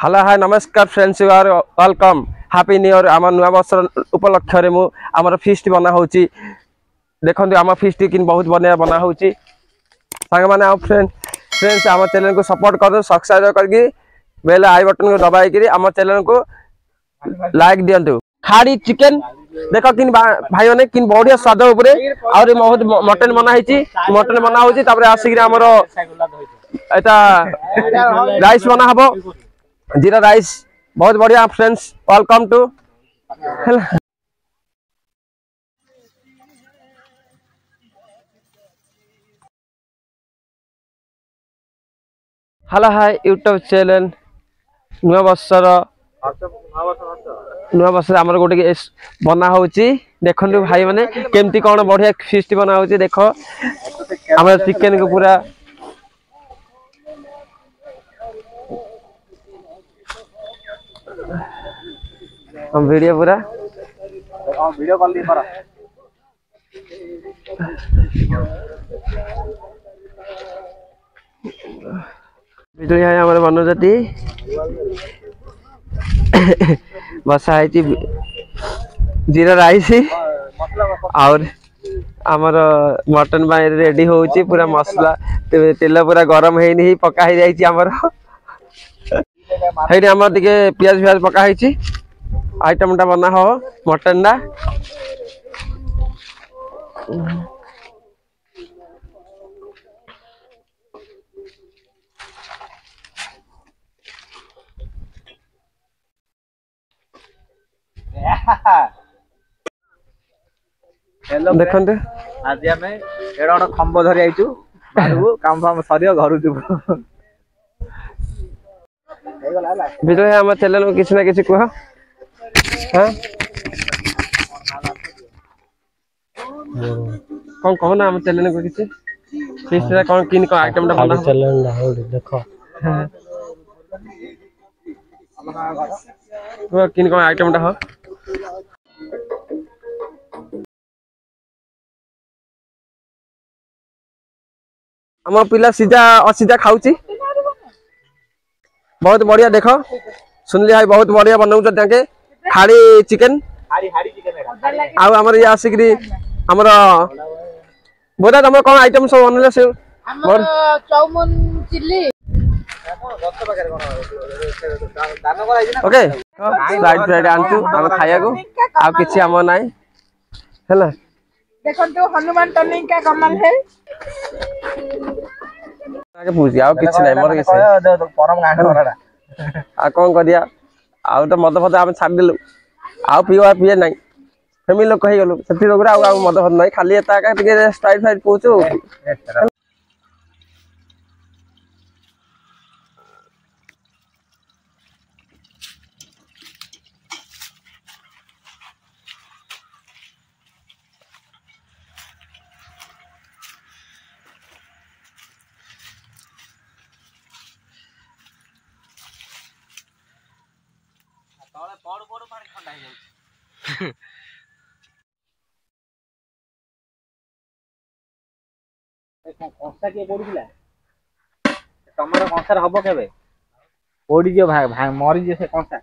Hello hi नमस्कार friends you are welcome happy new year आम नुआ वर्ष उपलक्ष्य मु आमर फीस्ट बना होची देखो आम फीस्ट कि बहुत बढ़िया बना होची सांग माने आ फ्रेंड्स आम चैनल को सपोर्ट कर सब्सक्राइब करके बेल आई बटन को दबाई करी आम चैनल को लाइक दियंतु खाड़ी चिकन देखो किन भाई माने किन बढ़िया स्वाद उपरे और बहुत मटन बना होची मटन बना होची तापर आसिक हमर एटा राइस बना हबो जीरा राइस बहुत बढ़िया friends welcome to hello hi YouTube channel नुआ वर्षर आमर गोटे बना होची देखंतु भाई माने केमती कोन बढ़िया फीस्ट बना होची देखो हमर चिकन को पूरा हम वीडियो पूरा वीडियो कॉल दी परा बिजली है हमारे मनोजती बसा है जीरा राइस और आमर मटन बाय रेडी होची पूरा मसला तेल पूरा गरम हेनी ही पका ही जाईची हमर हेनी हमर दिके प्याज पका हेची आइटम टा बना हो मटन दा हेलो देखंते आज हमें एडा गोटे खंब धरि आइचु बारु काम फाम सरियो घर जुबु बिजली है हम चैनल में किसी ना किसी को हां कौन कहो ना हम चैनल को किसी तीसरा कौन किन को आइटम टा बना चैनल ना हो देखो वो किन को आइटम टा हो हम पिला सीधा असीधा खाउची बहुत बढ़िया देखो सुनली भाई बहुत बढ़िया बनाउ ताके खाड़ी चिकन आ हमर ये आसिकरी हमर बोदा तुम कोन आइटम सब बनले से हमर चाउमन चिल्ली ओके स्लाइड फ्राइड आंतु हम खाया को आ किछि हम नाही हैला देखन तो हनुमान टर्निंग का कमाल है आगे पूछ आ किछि नाही मोर के परम गांठ वराडा आ कोन करिया आ तो मद फद हम छाड़ दिलु आ पिए नाही फैमिली लोग कहि गलु सेति लोग आ मद फद नाही खाली एता का टिके स्ट्राइट फ्राइड पूछो तळे पड़ पड़ पानी ठंडा हो जाउछ देखो कंसा के पडुला तमरो कंसा हबो केबे पड़ी जे भाई भाई मरी जे से कंसा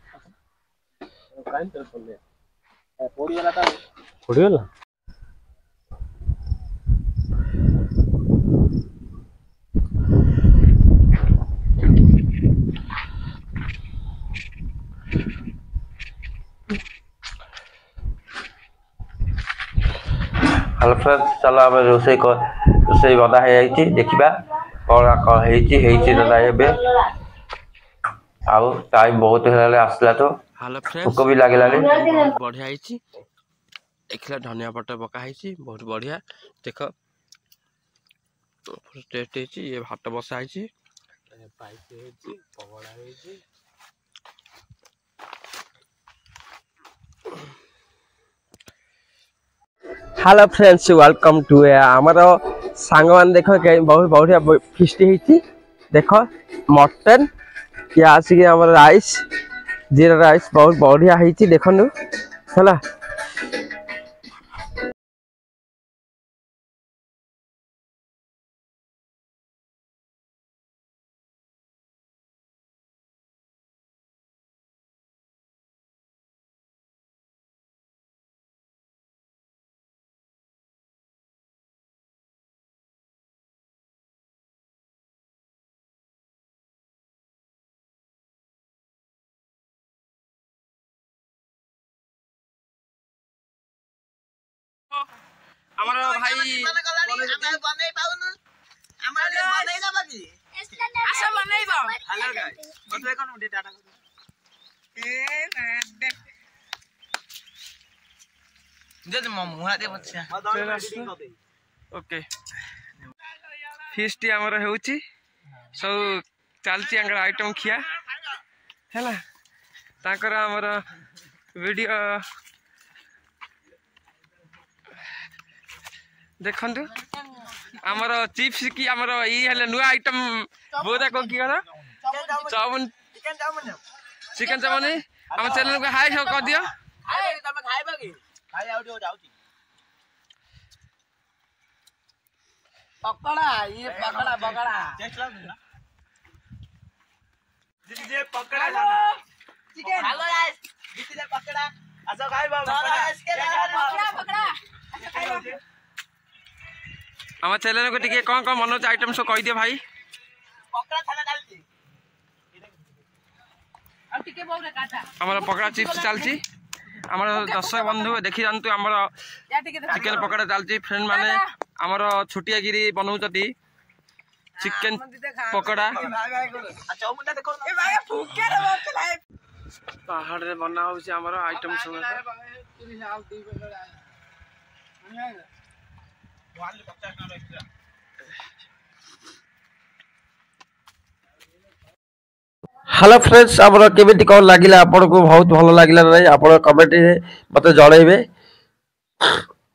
काइन तर पड़ले पड़ी वाला ता पड़ी वाला हेलो फ्रेंड्स चलो हम रोसई बना है देखा कौन हेबे आउ टाइम बहुत आसला तो भोक भी लगे बढ़िया देखला धनिया पत्ता पका बहुत बढ़िया देख टेस्ट ये भात बसा हेलो फ्रेंड्स वेलकम टू आमर सांग मान देख बहुत बढ़िया फीस्ट होती देख मटन ये आसिक राइस जीरा राइस बहुत बढ़िया होती देखनु है। ଆମର ଭାଇ ବନେଇ ପାଉନୁ ଆମର ବନେଇ ଦବ କି ଆସ ବନେଇବ ହ୍ୟାଲୋ ଗାଇସ୍ ମତେ କଣ ଗୋଟେ ଟାଟା ଯଦି ମୋ ମୁହା ଦେ ବଚ୍ଚା ଓକେ ଫିଷ୍ଟ ଆମର ହେଉଛି ସବୁ ଚାଲିଛି ଆଙ୍କର ଆଇଟମ୍ ଖିଆ ହେଲା ତାଙ୍କର ଆମର ଭିଡ଼ିଓ ଦେଖନ୍ତୁ ଆମର ଚିପ୍ସ କି ଆମର ଇ ହେଲେ ନୂଆ ଆଇଟମ୍ ବୋଧା କଣ କି କର ଚାଉମିନ ଚିକେନ ଚାଉମିନ ଆମ ଚ୍ୟାନେଲକୁ ହାଇ ସବୁ କରିଦିଅ ତମେ ଖାଇବ କି ଖାଇ ଆଉ ଟିକେ ଯାଉଛି ପକଡ଼ା ଇଏ ପକଡ଼ା ପକଡ଼ା ଟେଷ୍ଟ ଲାଗୁଛି ନା ଯେ ପକଡ଼ା ଚିକେନ ହାଲୋ गाइस ଜିତିଲେ ପକଡ଼ା ଆସ ଖାଇବ ପକଡ଼ା ପକଡ଼ା ଆମ ଚ୍ୟାନେଲକୁ ଟିକେ କଣ କଣ ମନ ହଉଛି ଆଇଟମ୍ ସବୁ କହିଦିଅ ଭାଇ ପକଡ଼ା ଖାନା ଚାଲିଛି ଆଉ ଟିକେ ବହୁରେ କାଟା ଆମର ପକଡ଼ା ଚିପ୍ସ ଚାଲିଛି ଆମର ଦର୍ଶକ ବନ୍ଧୁ ଦେଖି ଯାଆନ୍ତୁ ଆମର ଯା ଟିକେ ଚିକେନ ପକଡ଼ା ଚାଲିଛି ଫ୍ରେଣ୍ଡ ମାନେ ଆମର ଛୋଟିଆଗିରି ବନଉଛନ୍ତି ଚିକେନ ପକଡ଼ା ଚଉମୁଣ୍ଡା ଦେଖ ଏ ଭାଇ ଫୁକେରେ ବସଲା ପାହାଡ଼ରେ ବନା ହଉଛି ଆମର ଆଇଟମ୍ ସବୁ हेलो फ्रेंड्स आमर केमिति कौन लगिला आपको बहुत भल लगिला नहीं आप कमेंट मत जनइबे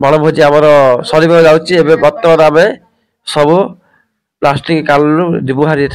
बनभोजी आमर सर जाऊँगी बर्तमान आम सब प्लास्टिक कालू जीवु हारी।